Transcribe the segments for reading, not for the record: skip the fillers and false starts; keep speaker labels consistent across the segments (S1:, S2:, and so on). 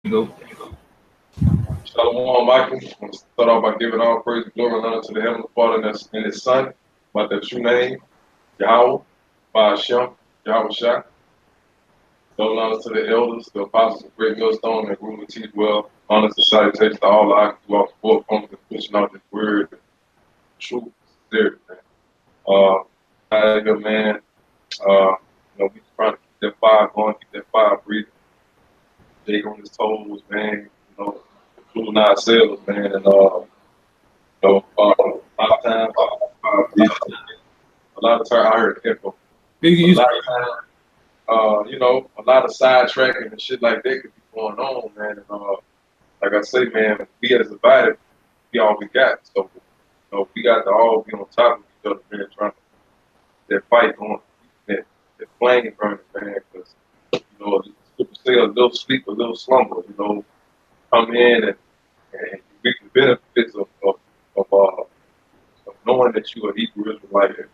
S1: Go.
S2: Shalom, Michael. I want to start off by giving all praise and glory and honor to the Heavenly Father and His Son, by the true name, Yahweh, by Hashem, Yahweh Shah. Double honors to the elders, the apostles of Great Millstone, and rule and teach well. Honors and salutations to all the occupants throughout the forefront of pushing out this word, truth, sincerity, man. I good man. We just trying to keep that fire going, keep that fire breathing. Jake on his toes, man. Including ourselves, man. And a lot of times, a lot of times I heard echo.
S1: You can
S2: But a
S1: use.
S2: lot of times, a lot of sidetracking and shit like that could be going on, man. And like I say, man, we as a body, we all we got. So, we got to all be on top of each other, man, trying to that fight going, that flame burning, man. Because people say a little sleep, a little slumber. Come in and you reap the benefits of knowing that you are Hebrew Israelite, and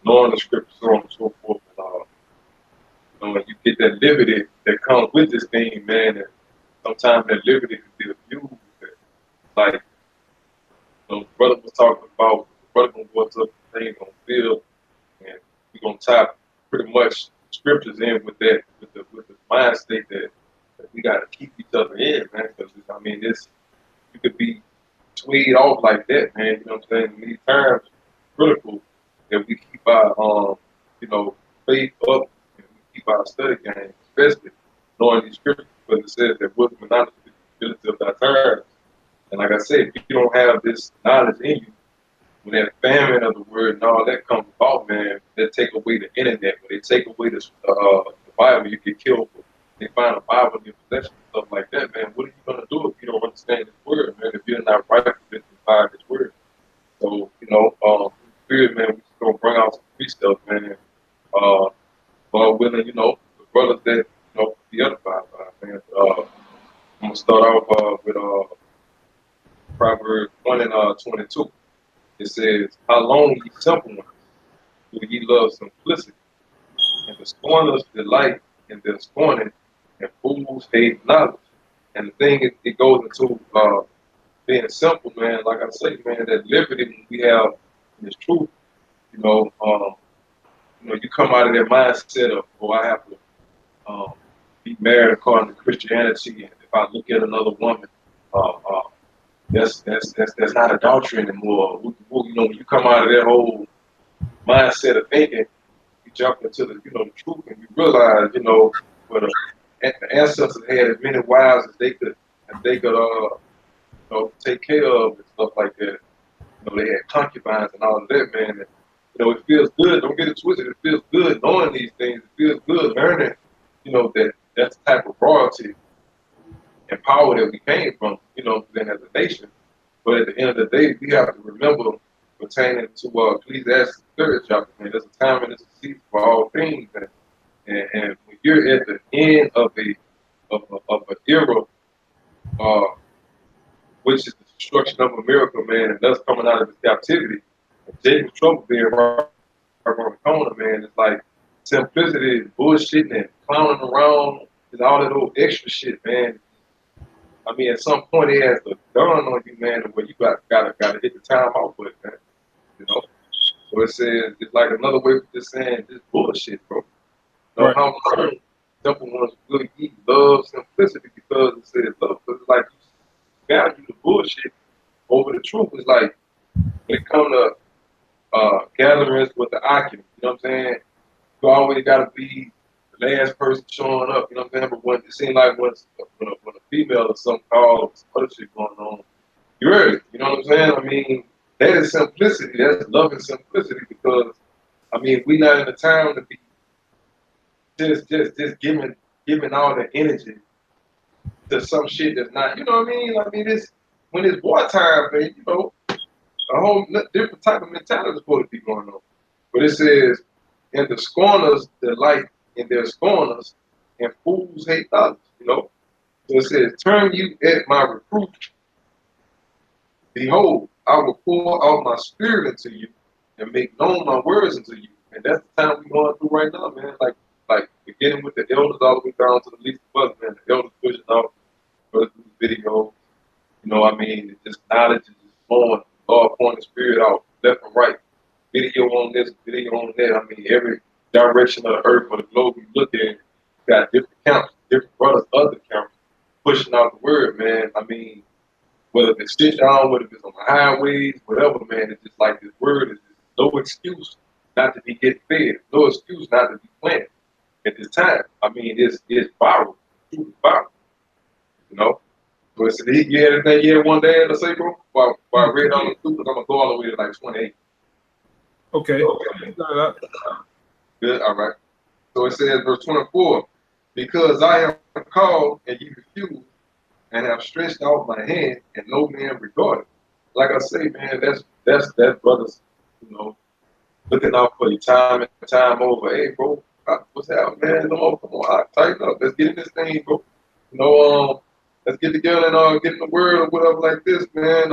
S2: knowing the scriptures, so on and so forth. And when you get that liberty that comes with this thing, man, and sometimes that liberty can be abused. And like, brother was talking about, brother gonna go up the thing on field, and we're gonna tap pretty much scriptures in with that, with the mind state that we gotta keep each other in, man. Because this you could be swayed off like that, man. You know what I'm saying? Many times critical that we keep our faith up and we keep our study game, especially knowing these scriptures, because it says that wisdom and knowledge is the ability of thy times. And like I said, if you don't have this knowledge in you, when that famine of the word and all that comes about, man, they take away the internet, when they take away the Bible, you get killed. They find a Bible in your possession, stuff like that, man. What are you gonna do if you don't understand this word, man? If you're not right with by this word, so spirit, man, we just gonna bring out some free stuff, man. Uh, but willing, the brothers that the other five, man. I'm gonna start off with Proverbs 1 and 22. It says, "How long ye simple ones, do ye love simplicity? And the scorners delight in their scorning, and fools hate knowledge." And the thing it goes into being simple, man. Like I say, man, that liberty we have in this truth, you know, um, you come out of that mindset of, oh, I have to um, be married according to Christianity, and if I look at another woman, uh, uh, that's not adultery anymore. When you come out of that whole mindset of thinking, you jump into the truth, and you realize, what the ancestors had as many wives as they could take care of and stuff like that. They had concubines and all of that, man. And, it feels good. Don't get it twisted. It feels good knowing these things. It feels good learning, that that's the type of royalty and power that we came from, then as a nation. But at the end of the day, we have to remember pertaining to Ecclesiastes third chapter, man. There's a time and there's a season for all things, and when you're at the end of an era, uh, which is the destruction of America, man, and us coming out of this captivity, and Jacob's trouble being right around the corner, man. It's like simplicity, bullshitting, and clowning around, and all that old extra shit, man. At some point, it has to dawn on you, man, where you gotta hit the time out with, man. You know. So it says it's like another way of just saying this bullshit, bro.
S1: Right.
S2: How simple ones really eat love simplicity because it says love. Because it's like you value the bullshit over the truth. It's like when it comes to gatherings with the occupant, you know what I'm saying? You always got to be the last person showing up, you know what I'm saying? But when it seems like when a female or some call some other shit going on, you're early, you know what I'm saying? That is simplicity. That's love and simplicity because, we not in the time to be just giving all the energy to some shit that's not, you know what I mean? This when it's wartime, man, a whole different type of mentality is supposed to be going on. But it says, and the scorners delight in their scorners, and fools hate knowledge, So it says, turn you at my reproof. Behold, I will pour out my spirit into you and make known my words unto you. And that's the time we're going through right now, man. Like beginning with the elders all the way down to the least of us, man. The elders pushing out. brothers do video. You know, I mean, just knowledge is just flowing. God pouring the spirit out left and right. Video on this, video on that. I mean, every direction of the earth or the globe you look at, you got different camps, different brothers, other camps pushing out the word, man. I mean, whether it's sit down, whether it's on the highways, whatever, man, it's just like this word is just no excuse not to be getting fed, no excuse not to be planted at this time. I mean, it's viral, truly viral, you know. So it's you had anything you had one day to say, bro? While I read all the because I'm gonna go all the way to like 28.
S1: Okay.
S2: Good, all right. So it says verse 24, because I am called and ye refuse, and have stretched out my hand, and no man regarded. Like I say, man, that's brothers, you know, looking out for you time and time over. Hey, bro, what's happening, man? Come on, tighten up. Let's get in this thing, bro. You know, let's get together and get in the word or whatever like this, man.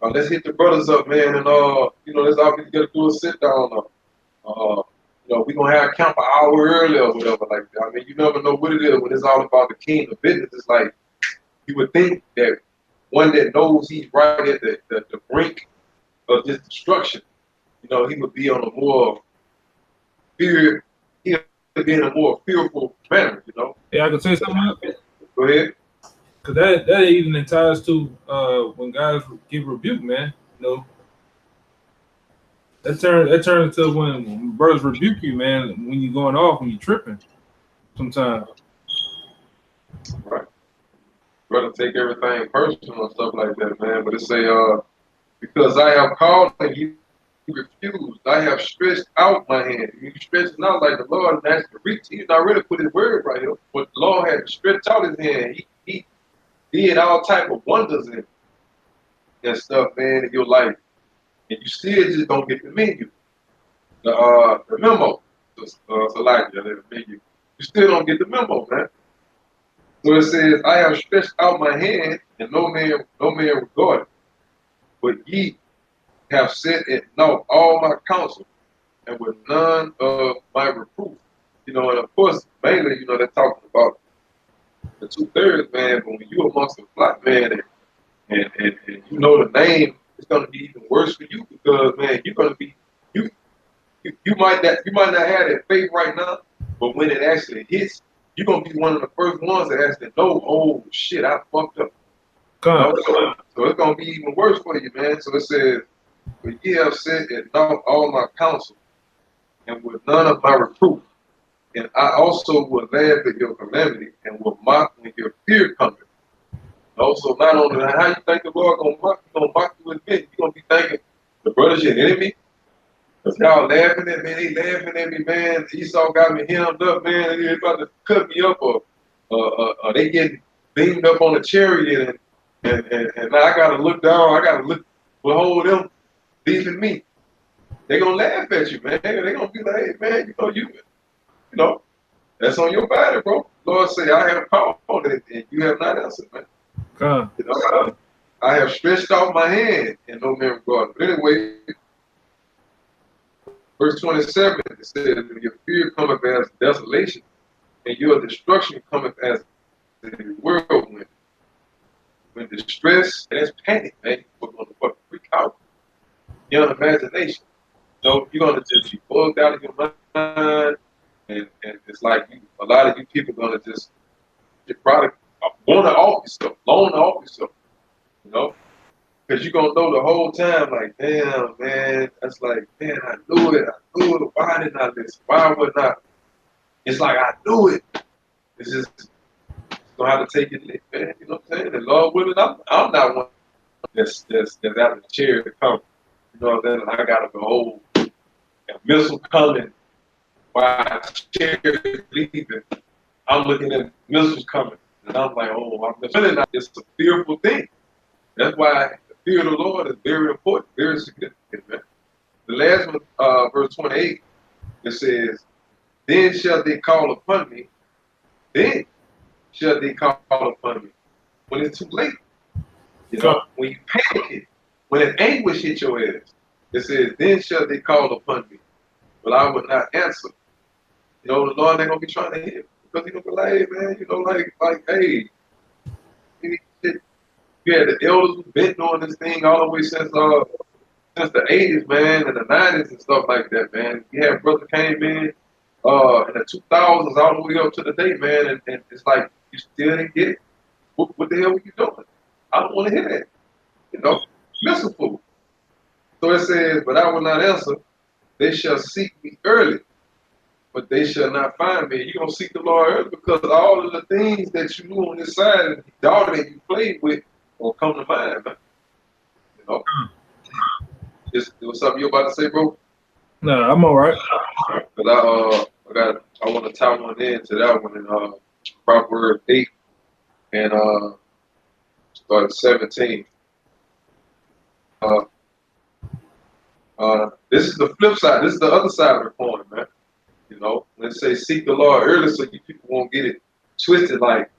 S2: Let's hit the brothers up, man, and you know, let's all get together, do a sit down. You know, we're gonna have camp an hour early or whatever like that. I mean, you never know what it is when it's all about the king of business. It's like you would think that one that knows he's right at the brink of this destruction, you know, he would be on a more fear, he would be in a more fearful manner, you know.
S1: Yeah, I can say something.
S2: Go ahead.
S1: Cause that even ties to when guys give rebuke, man. You know, that turns to when brothers rebuke you, man. When you're going off, when you're tripping, sometimes.
S2: Right. Brother, take everything personal and stuff like that, man. But it say, because I have called and you refused, I have stretched out my hand. You stretched out like the Lord and asked to reach. He's already put his word right here. But the Lord had to stretch out his hand. He did all type of wonders and stuff, man, in your life. And you still just don't get the menu. The memo. Elijah, the menu. You still don't get the memo, man. So it says, I have stretched out my hand, and no man regarded. But ye have set at naught all my counsel, and with none of my reproof. You know, and of course, mainly, you know, they're talking about the 2/3, man, but when you amongst the flock, man, and you know the name, it's gonna be even worse for you because, man, you're gonna be you might not have that faith right now, but when it actually hits, you're gonna be one of the first ones that actually know, oh shit, I fucked up. You know? So it's gonna be even worse for you, man. So it says, but ye have said at naught all my counsel, and with none of my reproof. And I also will laugh at your calamity, and will mock when your fear cometh. Also, not only that, how you think the Lord gonna mock you with me? You gonna be thinking the brother's your enemy? Cause y'all laughing at me, they laughing at me, man. Esau got me hemmed up, man. They about to cut me up, or they getting beamed up on a chariot, and now I gotta look down. I gotta look, behold them leaving me. They gonna laugh at you, man. They gonna be like, hey, man, you know, that's on your body, bro. Lord say, I have called it, and you have not answered, man. You know, I have stretched out my hand, and no man regarded. But anyway, verse 27, it says, when your fear cometh as desolation, and your destruction cometh as a whirlwind. When distress, that's panic, man. You're going to freak out. Your imagination. So you're going to just be bugged out of your mind, and it's like a lot of you people are going to just probably want to off yourself, loan off yourself, you know? Because you're going to know the whole time, like, damn, man, that's like, man, I knew it. Why didn't I listen? Why would not? It's like, I knew it. It's just, going to have to take it, man, you know what I'm saying? And Lord willing, I'm not one that's out of the chair to come. You know what I'm saying? I got to behold a missile coming while chair is leaving. I'm looking at missiles coming. And I'm like, oh, I'm feeling like it's a fearful thing. That's why the fear of the Lord is very important, very significant, man. The last one, verse 28, it says, then shall they call upon me, then shall they call upon me. When it's too late. You know, when you panic it, when an anguish hit your ass, it says, then shall they call upon me, but I will not answer. You know, the Lord ain't gonna be trying to hear, because he's gonna be like, hey, man, you know, like, hey, shit. You had the elders who've been doing this thing all the way since the 80s, man, and the 90s and stuff like that, man. You had brother came in the 2000s all the way up to the day, man, and it's like you still didn't get it. What the hell were you doing? I don't want to hear that. You know, missile food. So it says, but I will not answer. They shall seek me early, but they shall not find me. You're going to seek the Lord early because all of the things that you knew on this side and the daughter that you played with will come to mind, man. You know? What's something you about to say, bro?
S1: No, I'm all right.
S2: Because I want to tie one in to that one in Proverbs 8 and start 17. This is the flip side. This is the other side of the coin, man. You know, when they say seek the Lord early, so you people won't get it twisted. Like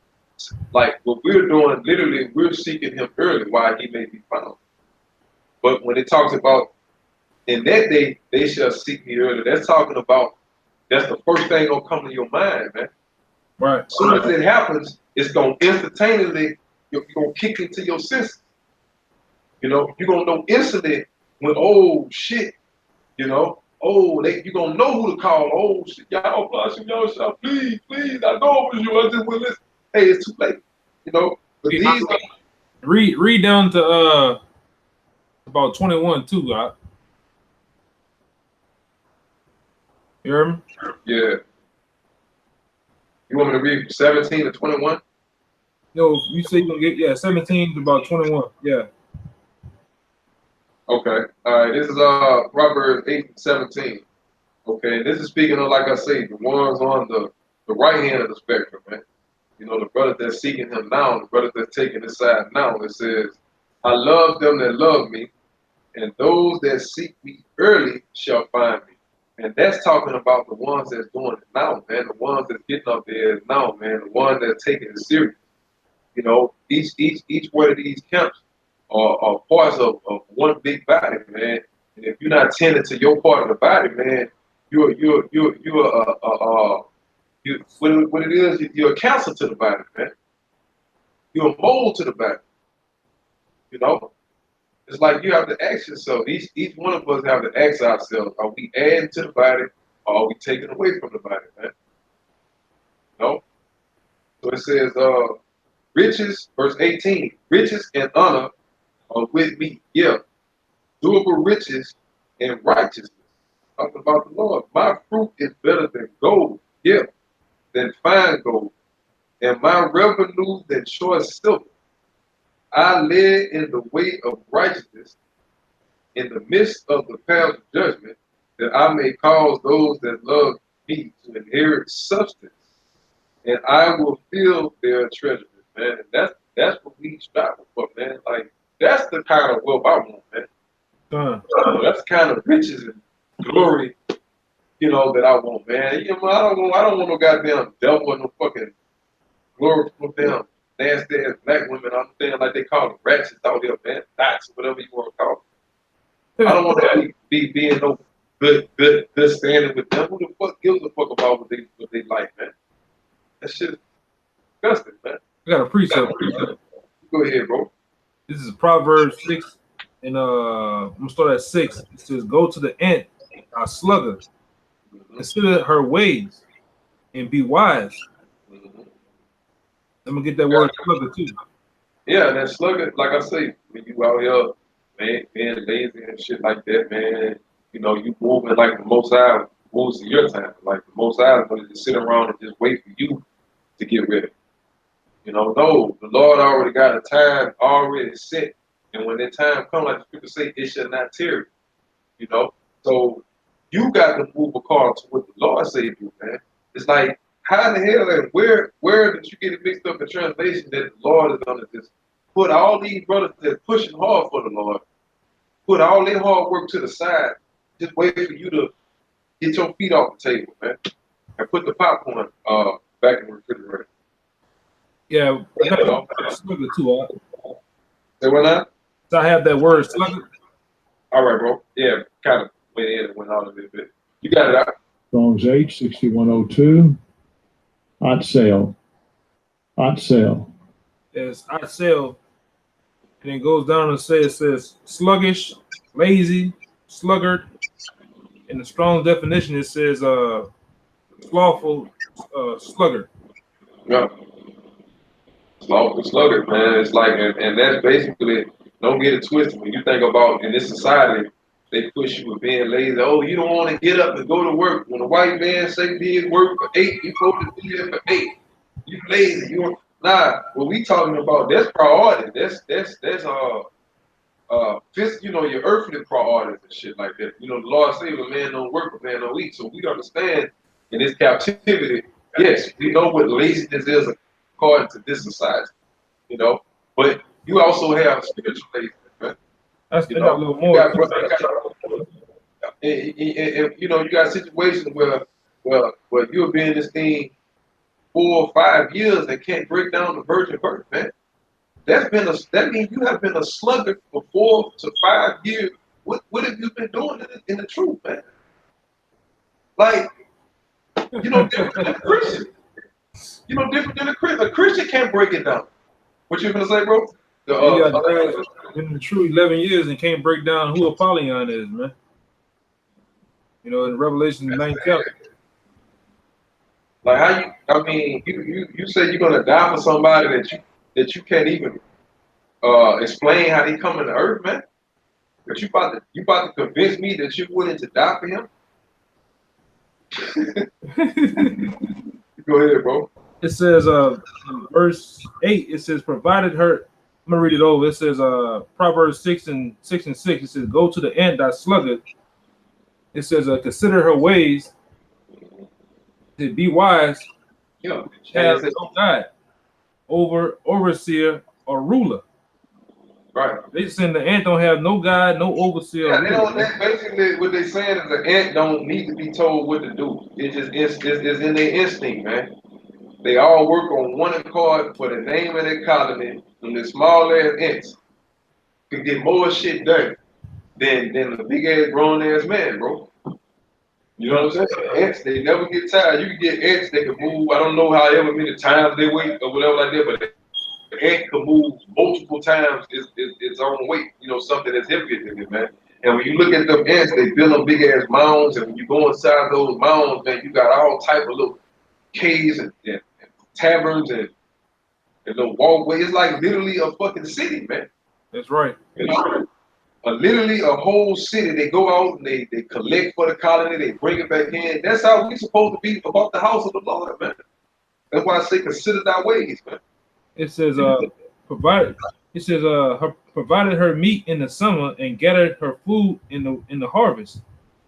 S2: what we're doing, literally, we're seeking Him early while He may be found. But when it talks about in that day they shall seek me early, that's talking about that's the first thing gonna come to your mind, man.
S1: Right.
S2: As soon as it happens, it's gonna instantaneously you're gonna kick into your senses. You know, you're gonna know instantly when oh shit, you know, you're gonna know who to call. Oh shit, y'all flushing y'all shot, please, I know it was you. I just went listen. Hey, it's too late. You know, but these
S1: read down to about 21 too, right? You heard me?
S2: Yeah. You want me to read 17 to 21?
S1: No, you say you're gonna get 17 to about 21. Yeah.
S2: Okay. All right. This is Proverbs 8 and 17. Okay. This is speaking of, like I say, the ones on the right hand of the spectrum, man. You know, the brothers that's seeking Him now, the brothers that's taking His side now. It says, I love them that love me, and those that seek me early shall find me. And that's talking about the ones that's doing it now, man. The ones that's getting up there now, man. The ones that's taking it serious. You know, each one of these camps are parts of one big body, man. And if you're not tending to your part of the body, man, you're what it is, you're a cancer to the body, man. You're a mold to the body. You know? It's like you have to ask yourself, each one of us have to ask ourselves, are we adding to the body or are we taking away from the body, man? You know? So it says, riches, verse 18, riches and honor are with me. Yeah. Durable riches and righteousness. Talking about the Lord. My fruit is better than gold. Yeah. Than fine gold. And my revenue than choice silver. I led in the way of righteousness in the midst of the path of judgment, that I may cause those that love me to inherit substance, and I will fill their treasures, man. And that's what we strive for, man. Like that's the kind of wealth I want, man. That's the kind of riches and glory, you know, that I want, man. You know, I don't want no goddamn devil and no fucking glory from them nasty ass black women. I'm saying like they call them ratchets out there, man, dots, whatever you want to call them. I don't want to be in no good standing with them. Who the fuck gives a fuck about what they like, man? That shit is disgusting, man.
S1: I got a precept.
S2: Go ahead, bro.
S1: This is Proverbs 6, and I'm gonna start at 6. It says, "Go to the ant, a slugger, consider her ways, and be wise." I'm gonna get that word slugger too.
S2: Yeah, that slugger, like I say, when you out here, man, being lazy and shit like that, man, you know, you moving like the Most High moves in your time. Like the Most High is gonna just sit around and just wait for you to get ready. You know, no, the Lord already got a time already set, and when that time comes, like the people say, it shall not tarry. You know, so you got to move according to what the Lord say do, man. It's like, how in the hell and where did you get it mixed up in translation that the Lord is gonna just put all these brothers that's pushing hard for the Lord, put all their hard work to the side, just wait for you to get your feet off the table, man, and put the popcorn back in the refrigerator.
S1: Yeah, I got slugger too.
S2: Say what now?
S1: So I have that word slugger.
S2: All right, bro. Yeah, kind of went in and went out a little bit. You got it out.
S3: Strong's H 6102. Hot sale.
S1: as I sell, and it goes down and says sluggish, lazy, sluggard. In the strong definition, it says slothful, sluggard.
S2: Yeah. Sluggish, man. It's like, and that's basically, don't get it twisted. When you think about in this society, they push you with being lazy. Oh, you don't want to get up and go to work. When a white man say be at work for 8, you supposed to be there for 8. You lazy. You don't, nah. What we talking about? That's priority. That's you know, your earthly priorities and shit like that. You know, the Lord says a man don't work, a man don't eat. So we understand in this captivity, yes, we know what laziness is according to this society, you know. But you also have spiritual laziness, man.
S1: That's
S2: You
S1: they got a
S2: know,
S1: little
S2: you
S1: more.
S2: got, you know, you got situations where you'll be in this thing 4 or 5 years and can't break down the virgin birth, man. That means you have been a sluggard for 4 to 5 years. What have you been doing in the truth, man? Like, you know, different than a Christian. You know, different than a Christian. A Christian can't break it down. What you gonna say, bro? The,
S1: You got guys been in the true 11 years and can't break down who Apollyon is, man. You know, in Revelation 9th chapter.
S2: like how you? I mean, you say you're gonna die for somebody that you can't even explain how they come into earth, man. But you about to convince me that you're willing to die for him? Go ahead, bro.
S1: It says, verse 8, it says, provided her. I'm gonna read it over. It says, Proverbs 6:6. It says, go to the ant that sluggard. It says, consider her ways, to be wise,
S2: Yeah,
S1: have no guide, overseer or ruler.
S2: right.
S1: They saying the ant don't have no guide, no overseer.
S2: Yeah,
S1: Or
S2: they
S1: ruler,
S2: don't. That basically what they saying is the ant don't need to be told what to do. It's in their instinct, man. They all work on one accord for the name of their colony, and the small ass ants can get more shit done than the big ass grown ass man, bro. You know what I'm saying? Ants, they never get tired. You can get ants, they can move. I don't know however many times they wait or whatever like that, but the ant can move multiple times its own weight. You know, something that's heavier than it, man. And when you look at them ants, they build them big ass mounds, and when you go inside those mounds, man, you got all type of little caves and taverns and little walkways. It's like literally a fucking city, man.
S1: that's right.
S2: You know? Literally a whole city. They go out and they collect for the colony, they bring it back in. That's how we supposed to be about the house of the Lord, man. That's why I say consider thy ways, man.
S1: It says, provided. It says, provided her meat in the summer and gathered her food in the harvest.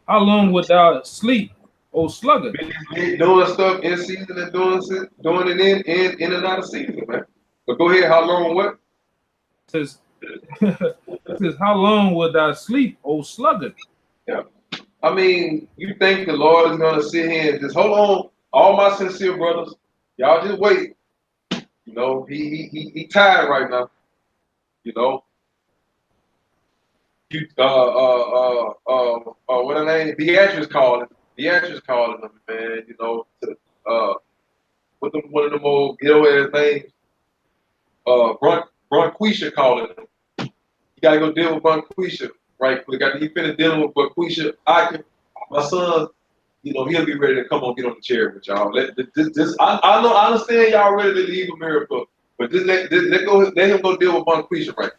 S1: How long would thou sleep, O sluggard?
S2: Doing stuff in season and doing it in and out of season, man. But go ahead, how long what?
S1: It says, it says, how long would thou sleep, O sluggard?
S2: Yeah. I mean, you think the Lord is gonna sit here and just hold on, all my sincere brothers, y'all just wait. You know, he tired right now. You know, you what her name? Beatrice calling. Beatrice calling them, man. You know, to with them one of them old ghetto ass names. Bronquisha calling them. You gotta go deal with Bronquisha, right quick. After he finished dealing with Bronquisha, my son, you know, he'll be ready to come on get on the chair with y'all. I know I understand y'all ready to leave America, but let him go deal with Bronquisha, right?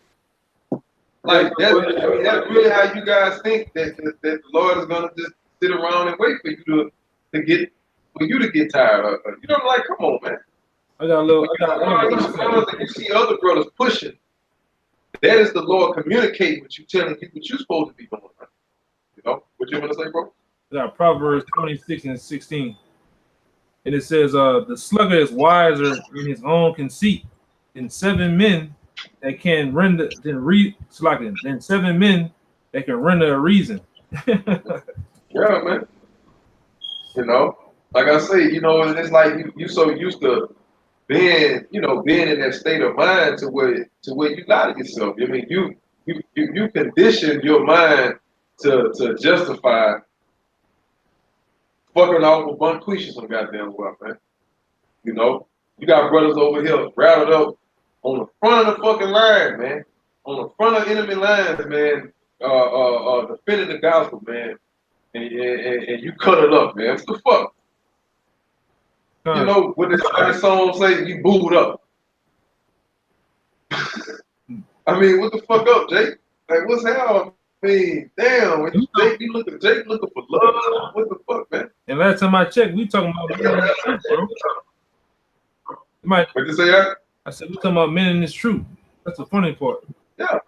S2: Like that's really how you guys think that the Lord is gonna just sit around and wait for you to get tired of it. You know, like come on, man.
S1: I got a little.
S2: You see other brothers pushing. That is the Lord communicating with you, telling you what you're supposed to be doing. Right? You know what you want to say, bro?
S1: I got Proverbs 26:16, and it says, the sluggard is wiser in his own conceit than 7 men that can render than 7 men that can render a reason.
S2: Yeah, man. You know, like I say, you know, it's like you so used to being in that state of mind to where you lie to yourself. I mean, you conditioned your mind to justify fucking off with Bunquisha some goddamn well, man. You know, you got brothers over here rattled up on the front of the fucking line, man. On the front of enemy lines, man. Defending the gospel, man. And you cut it up, man. What the fuck? You know what this song say? You booed up. I mean, what the fuck up, Jake? Like, what's hell? I mean, damn, Jake looking for love. What the fuck, man?
S1: And last time I checked, we talking about men in this truth, bro.
S2: What you say, that?
S1: I said we talking about men in this truth. That's the funny part.
S2: Yeah.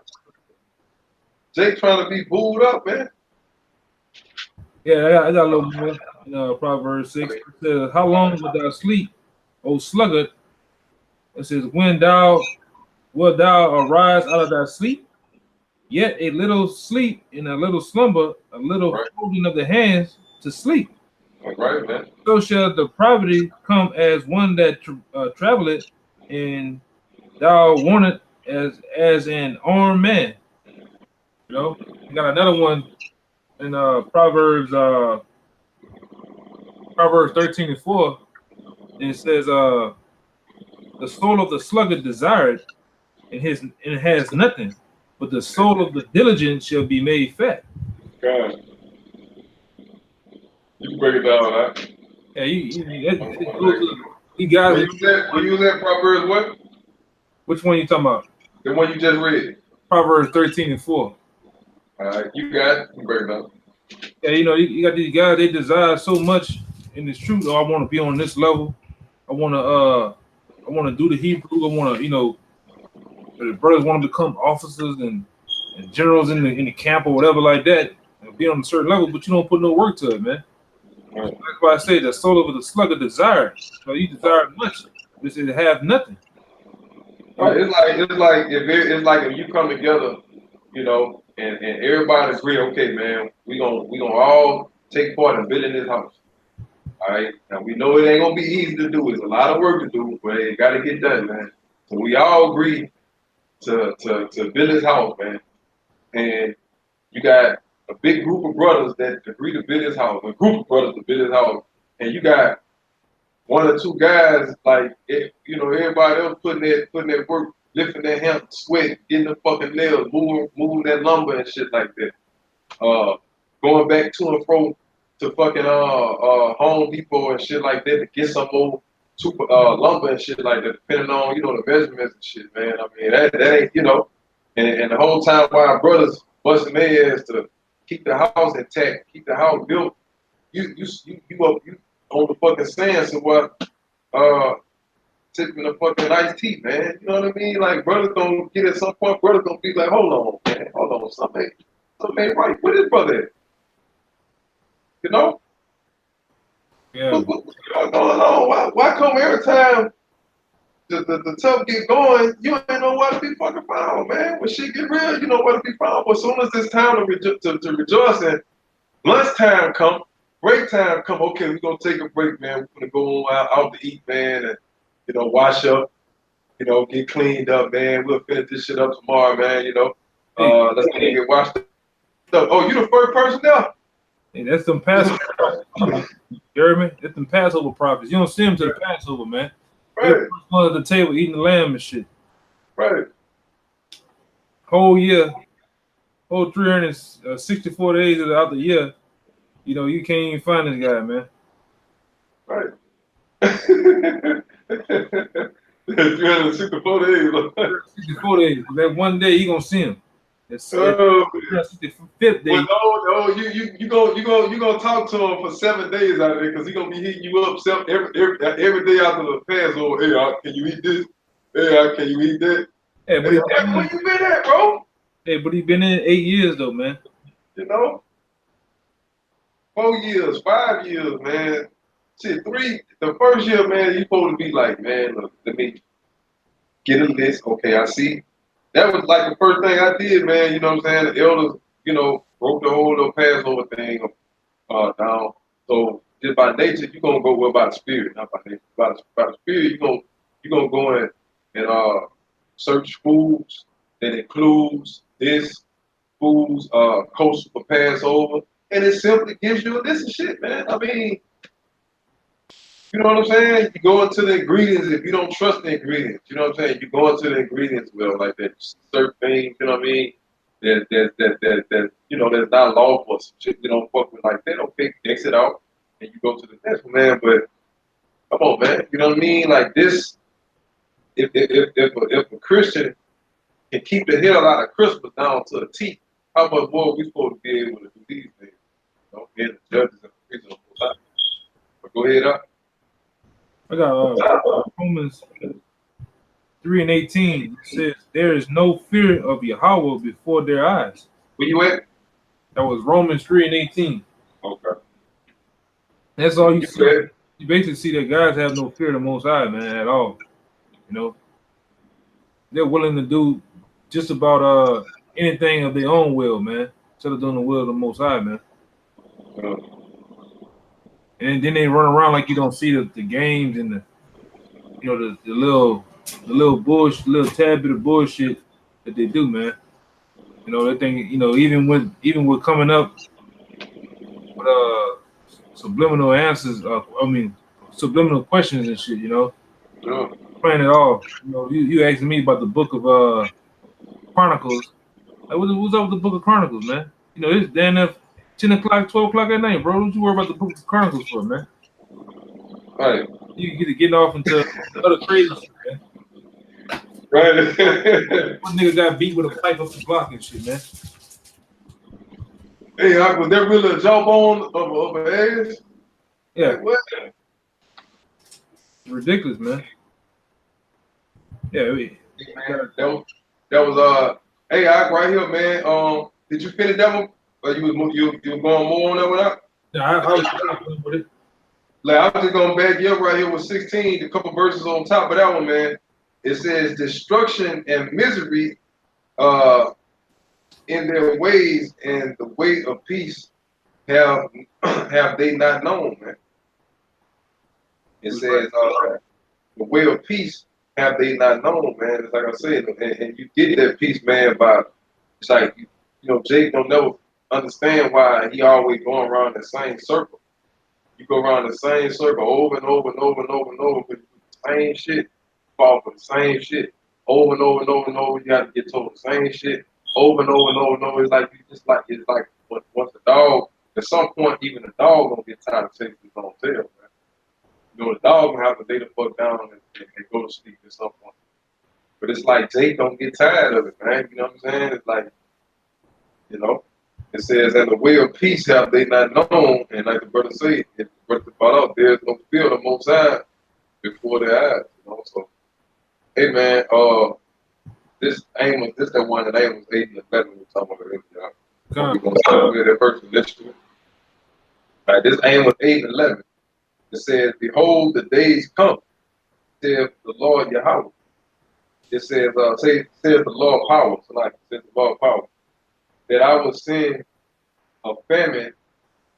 S2: Jake trying to be booed up, man.
S1: Yeah, I got a little more. Proverbs 6. It says, "How long wilt thou sleep, O sluggard?" It says, "When wilt thou arise out of thy sleep? Yet a little sleep and a little slumber, a little folding of the hands to sleep.
S2: Right, man.
S1: So shall the poverty come as one that traveleth, and thou warnest as an armed man." You know, you got another one in Proverbs 13:4, and it says, "The soul of the sluggard desired, and it has nothing, but the soul of the diligent shall be made fat."
S2: God. You can break it down, right?
S1: Yeah, you got it.
S2: When you use that Proverbs what?
S1: Which one you talking about?
S2: The one you just read.
S1: Proverbs 13:4.
S2: All right, you got it. You can break it down.
S1: Yeah, you got these guys, they desire so much in this truth. Oh, I want to be on this level. I want to do the Hebrew. I want to, the brothers want to become officers and generals in the camp or whatever like that, and be on a certain level, but you don't put no work to it, man. Right. That's why I say the soul of the sluggard desire. So you desire much, but it have nothing.
S2: Right. It's like if you come together, and everybody agree, okay, man, we gonna all take part in building this house. All right. Now we know it ain't gonna be easy to do. It's a lot of work to do, but it gotta get done, man. So we all agree to build this house, man. And you got a big group of brothers that agree to build this house, a group of brothers to build this house, and you got one or two guys like everybody else putting their work, lifting their hands, sweat, getting the fucking nails, moving that lumber and shit like that. Going back to and fro to fucking Home Depot and shit like that to get some more super lumber and shit like that, depending on the measurements and shit, man. I mean that ain't and the whole time while our brothers busting their ass to keep the house intact, keep the house built, you on the fucking sand somewhere, tipping the fucking iced tea, man. You know what I mean? Like brothers gonna get at some point, brothers gonna be like, hold on, man, something ain't right. Where this brother at? You know?
S1: Yeah.
S2: What's going on? Why come every time the tough get going, you ain't know where to be fucking found, man? When shit get real, you know where to be found. But as soon as it's time to rejoice and lunchtime come, break time come, okay, we're gonna take a break, man. We're gonna go out to eat, man, and wash up, get cleaned up, man. We'll finish this shit up tomorrow, man. Let's get washed up. Oh, you the first person there?
S1: Hey, that's some Passover prophets. You hear me? That's some Passover prophets. You don't see them to the Passover, man.
S2: Right.
S1: They're the first one at the table eating the lamb and shit.
S2: Right.
S1: Whole year, whole 364 days out the year, you can't even find this guy, man.
S2: Right. 364 days.
S1: 364 days. That one day you gonna see him. It's
S2: 365th day. Well, no, you gonna talk to him for 7 days out of there because he gonna be hitting you up every day after the Passover. Hey, can you eat this? Hey, can you eat that?
S1: Hey, but
S2: where you been at, bro?
S1: Hey, but he been in 8 years though, man.
S2: 4 years, 5 years, man. Shit, 3. The first year, man, you supposed to be like, man, look, let me get a list. Okay, I see. That was like the first thing I did, man. You know what I'm saying? The elders, broke the whole little Passover thing down. So just by nature, you're gonna go by the spirit, not by nature. By the spirit, you're gonna go in and search foods that includes this foods kosher for Passover, and it simply gives you a list of shit, man. I mean, You know what I'm saying? You go into the ingredients if you don't trust the ingredients. You know what I'm saying? You go into the ingredients well, like that certain things, you know what I mean? That you know, that's not lawful. Some shit you don't fuck with like that. Okay, X it out and you go to the next one, man. But come on, man. You know what I mean? Like this, if a Christian can keep the hell out of Christmas down to a T, how much more are we supposed to be able to do these things? You know, being the judges and the priests of the Most High. But go ahead up.
S1: I got Romans 3:18. It says, "There is no fear of Yahweh before their eyes."
S2: Where you at?
S1: That was Romans 3:18.
S2: Okay.
S1: That's all you see.
S2: Good.
S1: You basically see that guys have no fear of the Most High, man, at all. You know, they're willing to do just about anything of their own will, man, instead of doing the will of the Most High, man. And then they run around like you don't see the games and the little bullshit, little tad bit of bullshit that they do, man. You know, they think, even with coming up with subliminal answers, subliminal questions and shit, playing it all. You asking me about the book of Chronicles. Like, what's up with the book of Chronicles, man? It's damn near 10 o'clock, 12 o'clock at night, bro. What you worry about the book of Chronicles for, man?
S2: Right.
S1: You get getting off into other crazy shit, man.
S2: Right.
S1: One nigga got beat with a pipe up the block and shit, man.
S2: Hey, was there really a jawbone of an ass?
S1: Yeah.
S2: Like, what?
S1: It's ridiculous, man. Yeah,
S2: Man, that was hey, Ahch, right here, man. Did you finish that one? Or you was going more on that one out?
S1: Yeah, I was with it.
S2: Like, I was just gonna back you up right here with 16, a couple verses on top of that one, man. It says destruction and misery in their ways, and the way of peace have they not known, man. It says the way of peace have they not known, man. It's like I said, and you get that peace, man, by it's like Jake don't never understand why he always going around the same circle. You go around the same circle over and over and over and over and over, but you do the same shit, fall for the same shit, over and over and over and over. You got to get told the same shit over and over and over and over. It's like it's like once the dog, at some point, even the dog gonna get tired of chasing his own tail, man. The dog gonna have to lay the fuck down and go to sleep at some point. But it's like Jake don't get tired of it, man. You know what I'm saying? It's like, it says, and the way of peace have they not known, and like the brother said, if the brother brought out, there is no fear of the Most High before their eyes. So, hey man, this that one that Amos 8 and 11 we talking about earlier. We're gonna start with that first initiative. All right, this Amos 8 and 11. It says, behold, the days come, saith the Lord Yahweh. It says, says the Lord power, tonight, says the Lord power, that I will send a famine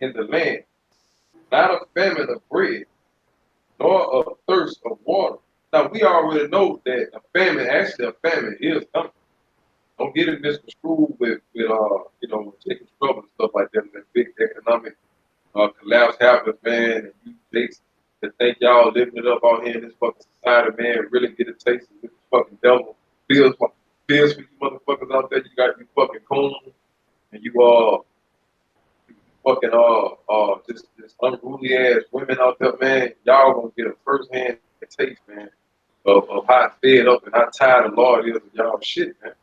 S2: in the land, not a famine of bread, nor a thirst of water. Now, we already know that a famine is coming. Don't get it misconstrued with taking trouble and stuff like that, and that big economic collapse happens, man, and you takes that think y'all living it up out here in this fucking society, man, really get a taste of this fucking devil. Bills for you motherfuckers out there, you got you fucking coons, and you fucking just unruly ass women out there, man. Y'all gonna get a first hand taste, man, of how fed up and how tired the Lord is of y'all shit, man.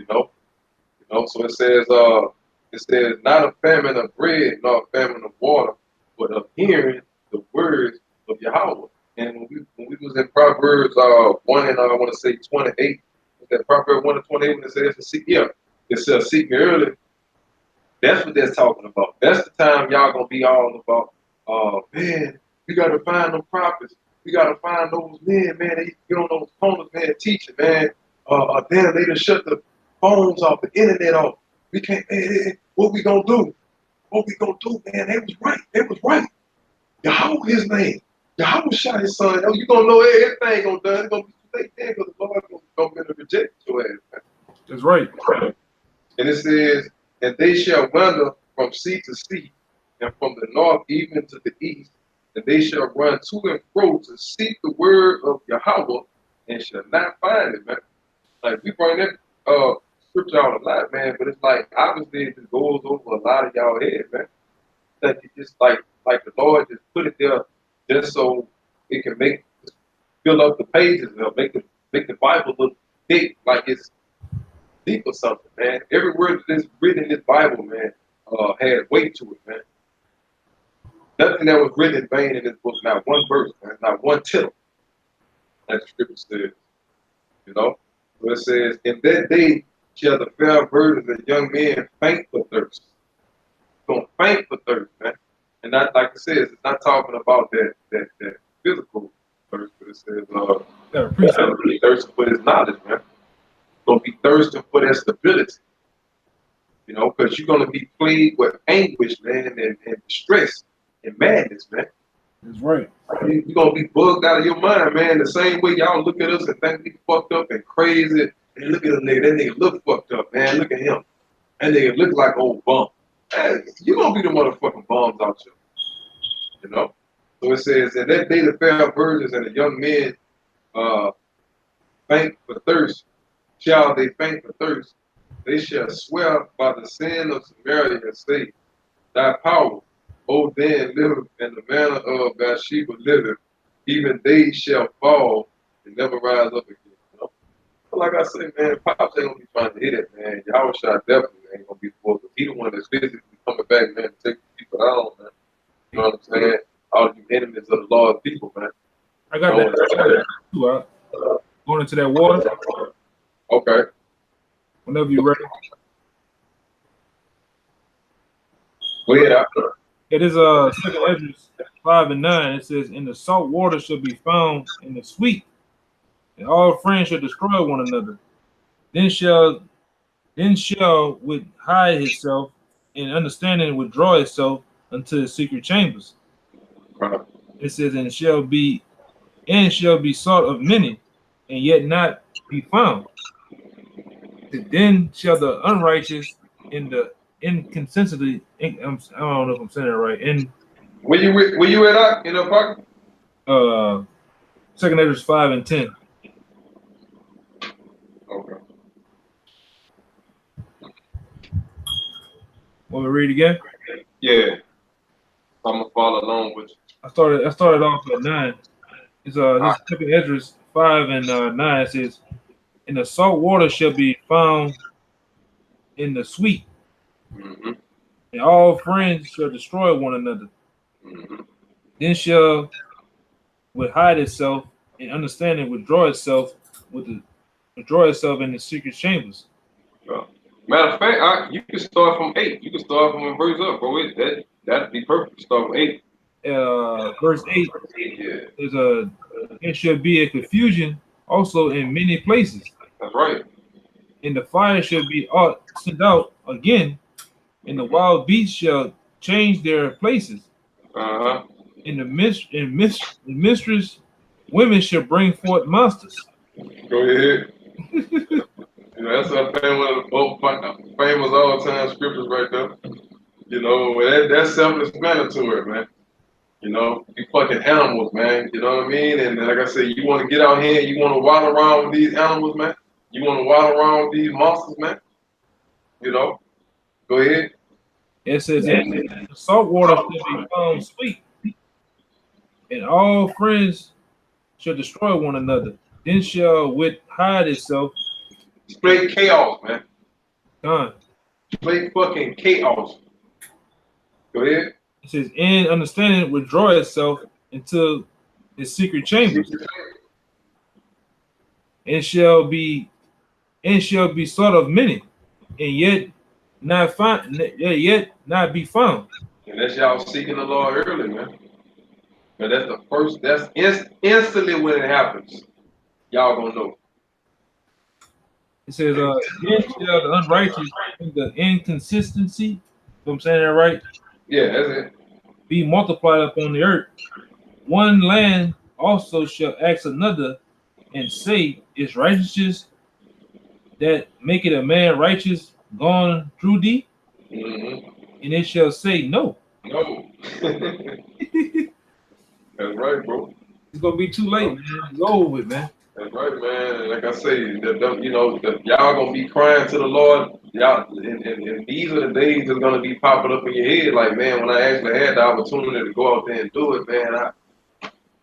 S2: So it says not a famine of bread, nor a famine of water, but of hearing the words of Yahweh. And when we was in Proverbs 1 and I want to say 28, that Proverbs 1 and 28 when it says seek me early. That's what that's talking about. That's the time y'all gonna be all about, man, we gotta find them prophets. We gotta find those men, man. They get on those phones, man, teaching, man. Damn, they done shut the phones off, the internet off. We can't, what we gonna do? What we gonna do, man? They was right. They was right. Yahweh his name. Yahweh shot his son. Oh, you gonna know everything gonna done. It's gonna be too late there because the Lord gonna reject your ass, man.
S1: That's right.
S2: And it says, and they shall wander from sea to sea, and from the north even to the east, and they shall run to and fro to seek the word of Yahweh and shall not find it, man. Like we bring that scripture out a lot, man, but it's like obviously it just goes over a lot of y'all head, man. That you just like the Lord just put it there just so it can fill up the pages or make the Bible look thick, like it's deep or something, man. Every word that's written in this Bible, man, had weight to it, man. Nothing that was written in vain in this book, not one verse, man, not one tittle, as the scripture says, you know. So it says, in that day shall the fair virgins and young men faint for thirst. Gonna faint for thirst, man. And not like it says, it's not talking about that physical thirst, but it says really thirsting for his knowledge, man. Gonna be thirsting for that stability. You know, because you're gonna be plagued with anguish, man, and distress and madness, man.
S1: That's right.
S2: You're gonna be bugged out of your mind, man. The same way y'all look at us and think we fucked up and crazy. And look at a nigga, that nigga look fucked up, man. Look at him. That nigga look like old bum. Man, you gonna be the motherfucking bums out here. You know? So it says, and that day the fair virgins and the young men faint for thirst. Shall they faint for thirst? They shall swear by the sin of Samaria and say, thy power, O then, liveth, and the manner of Bathsheba liveth, even they shall fall and never rise up again. You know? But like I say, man, Pops ain't gonna be trying to hit it, man. Y'all shot definitely ain't gonna be forced. He the one that's physically coming back, man, to take people out, man. You know what I'm saying? All you enemies of the Lord's people, man.
S1: I got that too. Going into that water.
S2: Okay.
S1: Whenever you're ready.
S2: Go ahead after.
S1: It is 2 Ezra 5 and 9. It says, "And the salt water shall be found in the sweet, and all friends shall destroy one another. Then shall with hide himself, and understanding withdraw itself unto the secret chambers." It says, and shall be sought of many, and yet not be found. Then shall the unrighteous in the inconsistently, I don't know if I'm saying it right.
S2: Where you at in the park?
S1: 2 Ezra 5 and 10.
S2: Okay.
S1: Want me to read again?
S2: Yeah. I'm gonna follow along with you.
S1: I started off at 9. It's this 2 Ezra 5 and 9. It says, "And the salt water shall be found in the sweet, and all friends shall destroy one another. Then shall with hide itself, and understanding withdraw itself in the secret chambers."
S2: Matter of fact, you can start from 8. You can start from a verse up, bro. That'd be perfect to start from 8.
S1: Verse 8 is there shall be a confusion also in many places.
S2: That's right.
S1: And the fire shall be sent out again, and the wild beasts shall change their places. And the mistress women shall bring forth monsters.
S2: Go ahead. You know, that's one of the famous all-time scriptures right there. You know, that's self-explanatory, man. You know, you fucking animals, man. You know what I mean? And like I said, you want to get out here and you want to waddle around with these animals, man. You want to waddle around with these monsters, man. You know, go ahead.
S1: It says, "The salt water shall be found sweet, and all friends shall destroy one another. Then shall wit hide itself."
S2: Straight chaos, man.
S1: Done.
S2: Straight fucking chaos. Go ahead.
S1: It says, "In understanding withdraw itself into its secret chambers, and shall be sought of many, and yet not be found."
S2: And that's y'all seeking the Lord early, man. But that's instantly when it happens. Y'all gonna know.
S1: It says, "Then shall the unrighteous in the inconsistency," if I'm saying that right?
S2: Yeah, that's it.
S1: "Be multiplied upon the earth. One land also shall ask another, and say, Is righteousness that make it a man righteous gone through thee? And it shall say, No."
S2: No. That's right, bro.
S1: It's gonna be too late, man. It's over with, man.
S2: That's right, man. And like I say, y'all gonna be crying to the Lord. Y'all, and these are the days that's gonna be popping up in your head. Like, man, when I actually had the opportunity to go out there and do it, man,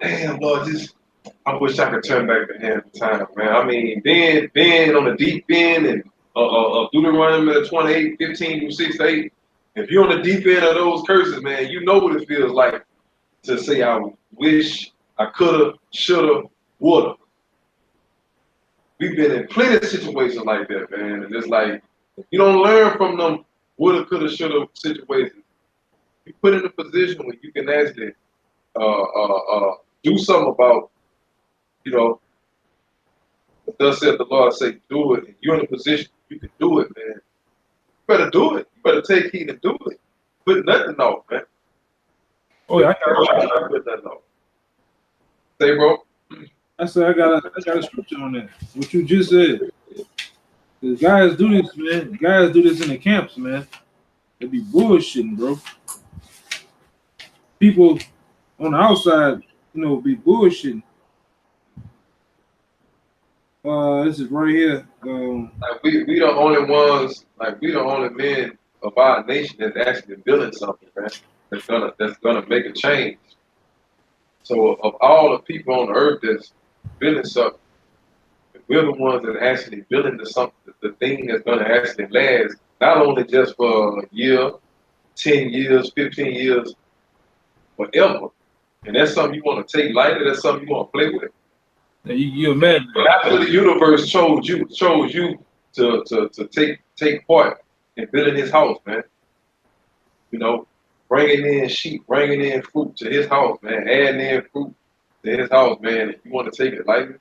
S2: damn, Lord, I wish I could turn back the hand of time, man. I mean, being on the deep end and Deuteronomy 28, 15 through 6 to 8, if you're on the deep end of those curses, man, you know what it feels like to say, I wish I coulda, shoulda, woulda. We've been in plenty of situations like that, man. And it's like, if you don't learn from them woulda, coulda, shoulda situations, you put in a position where you can actually do something about, you know, thus said the Lord, say do it, and you're in a position you can do it, man. You better do it. You better take heed and do it. Put nothing off, man.
S1: Oh yeah, I got
S2: Put nothing off. Say, bro.
S1: I said I got a scripture on that. What you just said. The guys do this, man. The guys do this in the camps, man. They be bullshitting, bro. People on the outside, be bullshitting. This is right here.
S2: Like we the only ones, like we the only men of our nation that's actually building something, man. That's gonna make a change. So of all the people on the earth that's building something, we're the ones that are actually building the thing that's gonna actually last, not only just for a year, 10 years, 15 years, forever. And that's something you want to take lightly, that's something you want to play with.
S1: You imagine.
S2: After the universe chose you to take part in building his house, man. You know, bringing in sheep, bringing in fruit to his house, man. Adding in fruit to his house, man. If you want to take it lightly,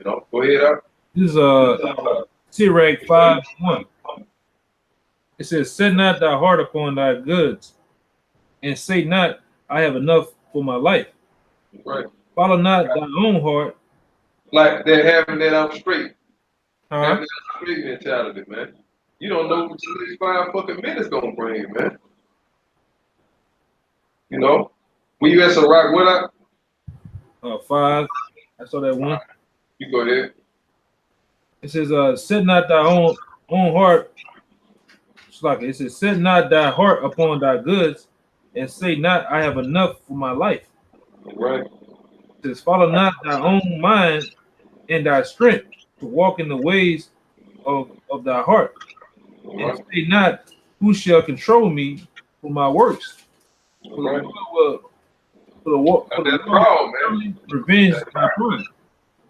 S2: go ahead out.
S1: This is Sirach 5:1. It says, "Set not thy heart upon thy goods, and say not, I have enough for my life.
S2: Right.
S1: Follow not thy own heart."
S2: Like they're having that I'm straight.
S1: Huh?
S2: Having that straight mentality, man. You don't know what the next 5 fucking minutes gonna bring, man. You know? When you at some rock, what up?
S1: 5. I saw that one.
S2: You go ahead.
S1: It says, "Set not thy own heart." It says, "Set not thy heart upon thy goods, and say not, I have enough for my life."
S2: Right.
S1: It says, "Follow not thy own mind and thy strength to walk in the ways of thy heart, and say not, who shall control me for my works?"
S2: Right.
S1: For the
S2: proud, man.
S1: Revenge my pride.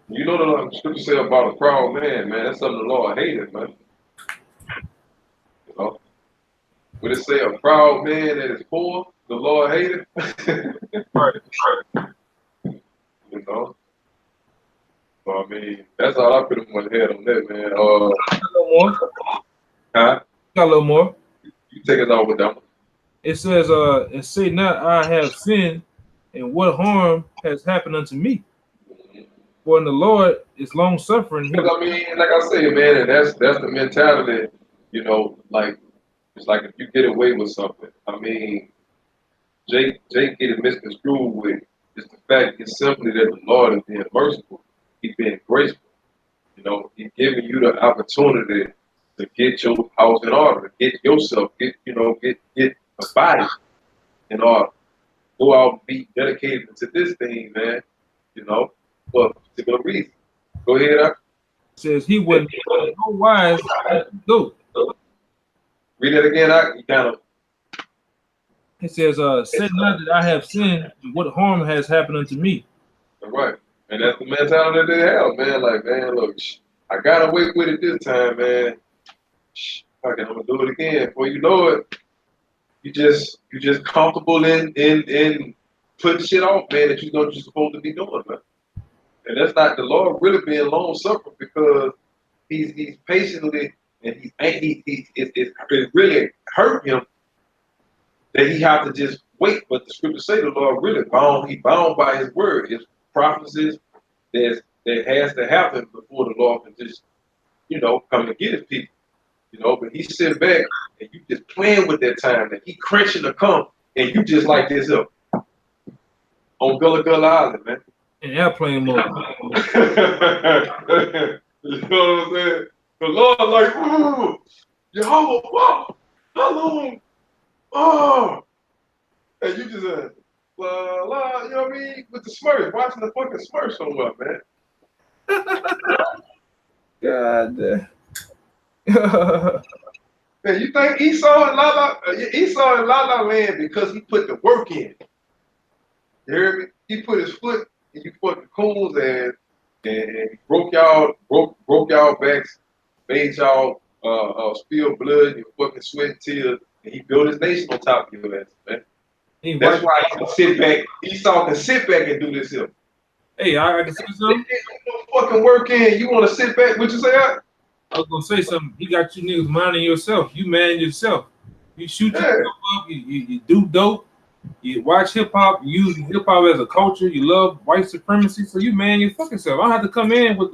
S2: You know the scripture say about a proud man, man. That's something the Lord hated, man. You know? Would it say a proud man that is poor, the Lord hated?
S1: Right.
S2: You know? So I mean, that's all I pretty much had on that, man.
S1: Got a little more.
S2: Huh?
S1: Got a little more.
S2: You take us out with that one.
S1: It says, "And say not, I have sinned, and what harm has happened unto me? For in the Lord is long suffering."
S2: Because I mean, like I say, man, and that's the mentality, like it's like if you get away with something. I mean, Jake getting misconstrued with is the fact it's simply that the Lord is being merciful. He's being graceful. He's giving you the opportunity to get your house in order, to get yourself, get a body in order. Go out and be dedicated to this thing, man, for a particular reason. Go ahead,
S1: It says he wouldn't no wise do.
S2: Read it again, you kind of.
S1: It says, "Say not that I have sinned, and what harm has happened unto me."
S2: All right. And that's the mentality they have, man. Like, man, look, I got away with it this time, man. I'm gonna do it again. Before you know it, you just comfortable in putting shit off, man, that you're supposed to be doing, man. And that's not the Lord really being long suffering, because he's patiently, and it really hurt him that he have to just wait. But the scriptures say the Lord really bound by his word, his prophecies that has to happen before the Lord can just, come and get his people. But he sit back and you just playing with that time, and he crunching to come, and you just like this up. on Gullah Island, man.
S1: In airplane mode.
S2: You know what I'm saying? The Lord like, ooh, Jehovah, whoa, how long? Oh, and you just la la, you know what I mean? With the Smurfs, watching the fucking Smurfs so much, man.
S1: God damn.
S2: Man, you think Esau in La La Land because he put the work in? You hear me? He put his foot and you fucking coons and broke y'all backs, made y'all spill blood, your fucking sweat and tears, and he built his nation on top of your ass, man. That's why he can sit back. Esau can sit back and do this here.
S1: Hey, I can say something.
S2: No fucking work in. You want to sit back? What you say?
S1: I was gonna say something. He got you niggas minding yourself. You man yourself. You shoot yourself up. You do dope. You watch hip hop. You use hip hop as a culture. You love white supremacy. So you man your fucking self. I don't have to come in with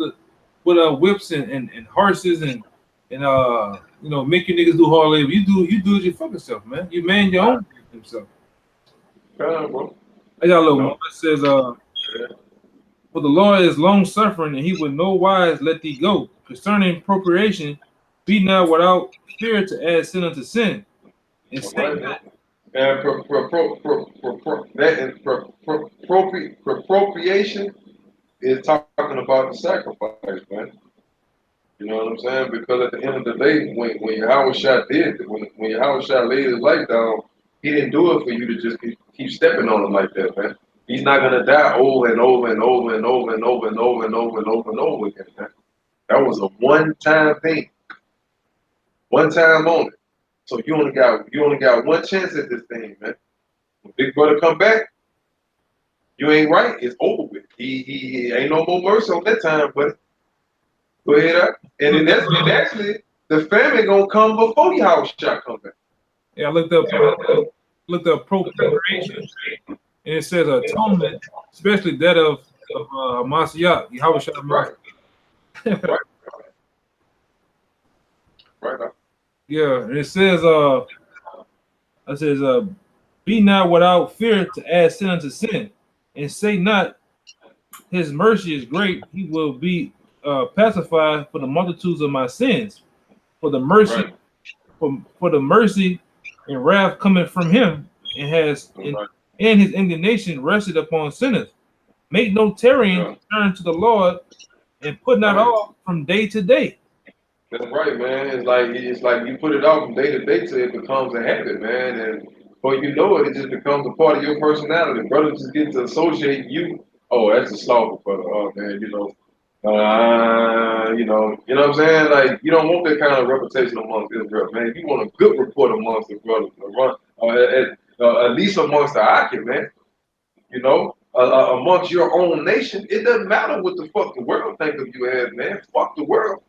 S1: whips and horses and you know, make your niggas do hard labor. You do it your fucking self, man. You man your own himself.
S2: Bro.
S1: I got a little one. It says for the Lord is long suffering, and he would no wise let thee go. Concerning procreation, be not without fear to add sin unto sin. And say not.
S2: And appropriation is talking about the sacrifice, man. You know what I'm saying? Because at the end of the day, when Yahushua did, when Yahushua laid his life down, he didn't do it for you to just keep stepping on him like that, man. He's not gonna die over and over and over and over and over and over and over and over and over again, man. That was a one-time thing, one time on it. So you only got one chance at this thing, man. When Big Brother come back, you ain't right. It's over with. He ain't no more mercy on that time, but go ahead. And actually the family gonna come before the house shot come back.
S1: Yeah, I looked up procreation, and it says atonement, especially that of Masiyah, Yahushua.
S2: Right. Right.
S1: Yeah, and it says be not without fear to add sin unto sin, and say not, his mercy is great, he will be pacified for the multitudes of my sins. For the mercy, for the mercy and wrath coming from him, and and his indignation rested upon sinners. Make no tarrying, turn to the Lord, and put not off from day to day.
S2: That's right, man. It's like you put it off from day to day till it becomes a habit, man. And before you know it, it just becomes a part of your personality. Brothers just get to associate you. Oh, that's a slaughter brother. Oh man, you know what I'm saying? Like you don't want that kind of reputation amongst Israel, man. You want a good report amongst the brothers, at least amongst the Ahch, man. You know, amongst your own nation, it doesn't matter what the fuck the world think of you as, man. Fuck the world.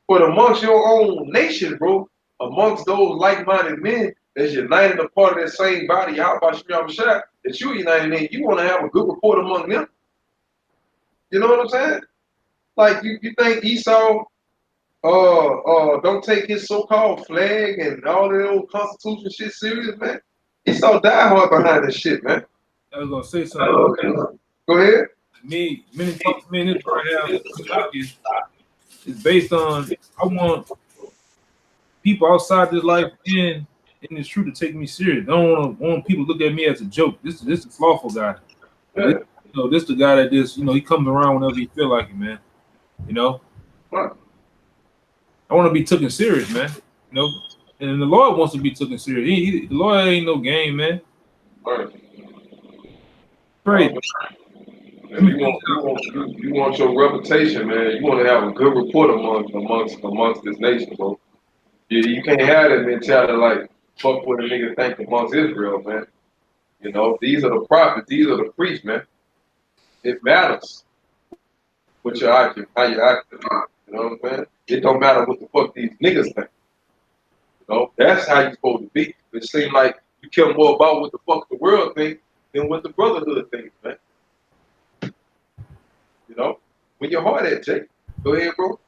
S2: But amongst your own nation, bro, amongst those like-minded men that's united a part of that same body, how about Shemyah that you united in, you want to have a good report among them. You know what I'm saying? Like you think Esau don't take his so-called flag and all that old Constitution shit serious, man? Esau die hard behind this shit, man.
S1: I was gonna say something.
S2: Go ahead.
S1: Many talks me in this right is based on I want people outside this life in this truth to take me serious. I don't want people to look at me as a joke. This is a lawful guy.
S2: Yeah.
S1: This the guy that just he comes around whenever he feel like it, man. You know.
S2: What?
S1: I want to be taken serious, man. You know, and the Lord wants to be taken serious. The Lord ain't no game, man.
S2: Right.
S1: Great.
S2: You want your reputation, man. You want to have a good report amongst this nation, bro. You can't have that mentality like fuck what a nigga think amongst Israel, man. You know, these are the prophets, these are the priests, man. It matters what you're acting, how you act. You know what I'm saying? It don't matter what the fuck these niggas think. You know, that's how you're supposed to be. It seems like you care more about what the fuck the world thinks than what the brotherhood thinks, man. You know, when your heart at, Jake. Go ahead, bro.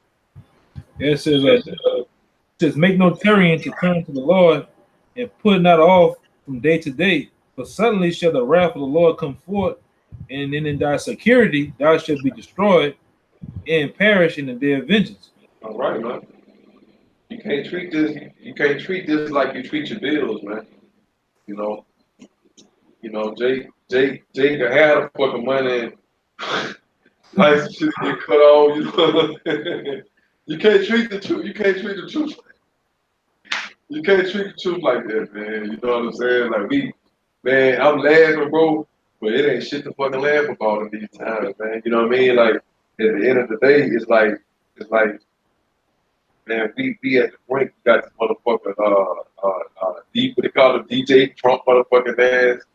S1: Yeah, it says make no tarrying to turn to the Lord, and put not off from day to day. For suddenly shall the wrath of the Lord come forth, and then in thy security thou shalt be destroyed and perish in the day of vengeance.
S2: All right, man. You can't treat this. You can't treat this like you treat your bills, man. You know. Jay can have the fucking money and license shit get cut off. You know. You can't treat the truth. You can't treat the truth. You can't treat the truth like that, man. You know what I'm saying? Like man, I'm laughing, bro, but it ain't shit to fucking laugh about in these times, man. You know what I mean? Like at the end of the day, it's like, man, we at the brink. We got this motherfucker, what they call him, DJ Trump, motherfucking ass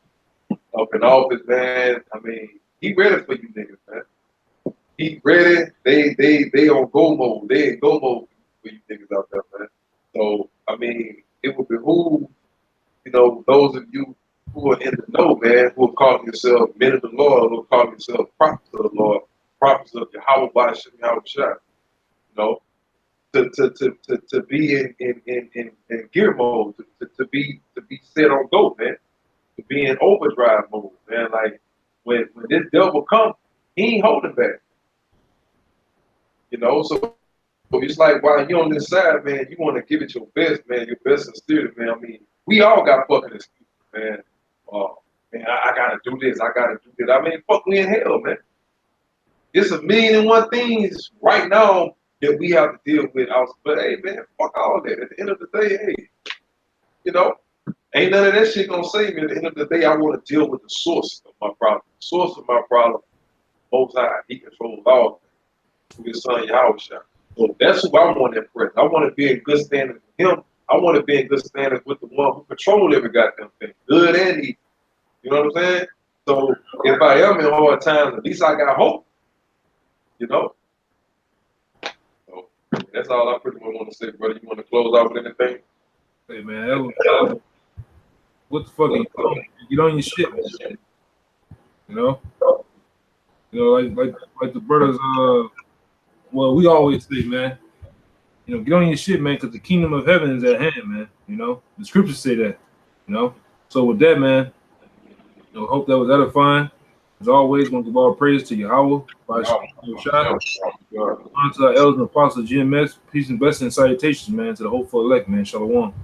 S2: up in office, man. I mean, he ready for you niggas, man. He ready. They on go mode. They in go mode for you niggas out there, man. So I mean, it would behoove, those of you who are in the know, man, who are calling yourself men of the Lord, who are calling yourself prophets of the Lord, prophets of Yahweh by Yahweh Shah, to be in gear mode, to be set on go, man, to be in overdrive mode, man. Like when this devil comes, he ain't holding back. So it's like while you're on this side, man, you want to give it your best, man, your best sincerity, man. I mean, we all got fucking excuses, man. Man, I gotta do this, I gotta do that. I mean, fuck me in hell, man. It's a million and one things right now that we have to deal with. But hey, man, fuck all that. At the end of the day, hey, ain't none of that shit gonna save me. At the end of the day, I want to deal with the source of my problem. The source of my problem, Most High, He controls all through His Son Yahweh. So that's who I want to impress. I want to be in good standing with Him. I want to be in good standing with the one who controls every goddamn thing, good and evil. You know what I'm saying? So if I am in hard times, at least I got hope. So that's all I pretty much want to say, brother. You want to close out with anything?
S1: Hey man, what the fuck are you doing? Get on your shit, man. Like the brothers. Well, we always say, man. Get on your shit, man, because the kingdom of heaven is at hand, man. The scriptures say that. So with that, man, hope that was edifying. As always, want to give all praise to Yahweh by Shah. Honor to our elders and apostles, GMS. Peace and blessings and salutations, man, to the hopeful elect, man. Shalom.